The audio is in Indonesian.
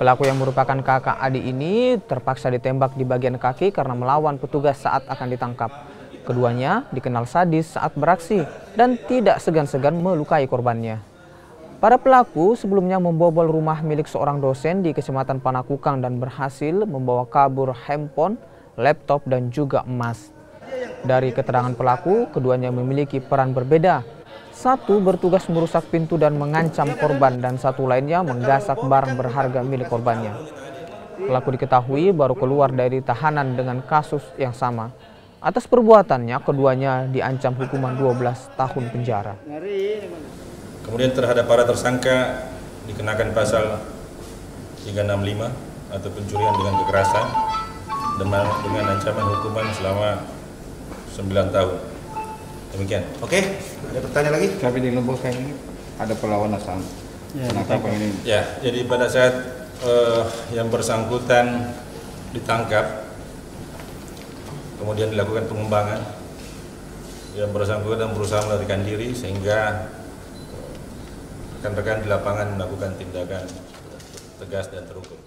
Pelaku yang merupakan kakak adik ini terpaksa ditembak di bagian kaki karena melawan petugas saat akan ditangkap. Keduanya dikenal sadis saat beraksi dan tidak segan-segan melukai korbannya. Para pelaku sebelumnya membobol rumah milik seorang dosen di Kecamatan Panakukang dan berhasil membawa kabur handphone, laptop, dan juga emas. Dari keterangan pelaku, keduanya memiliki peran berbeda. Satu bertugas merusak pintu dan mengancam korban, dan satu lainnya menggasak barang berharga milik korbannya. Pelaku diketahui baru keluar dari tahanan dengan kasus yang sama. Atas perbuatannya, keduanya diancam hukuman 12 tahun penjara. Kemudian terhadap para tersangka dikenakan pasal 365 atau pencurian dengan kekerasan dengan ancaman hukuman selama 9 tahun. Demikian. Oke, ada pertanyaan lagi? Tapi di Lombok ini ada perlawanan sama penangkapan ini. Ya, jadi pada saat yang bersangkutan ditangkap, kemudian dilakukan pengembangan, yang bersangkutan berusaha melarikan diri sehingga rekan-rekan di lapangan melakukan tindakan tegas dan terukur.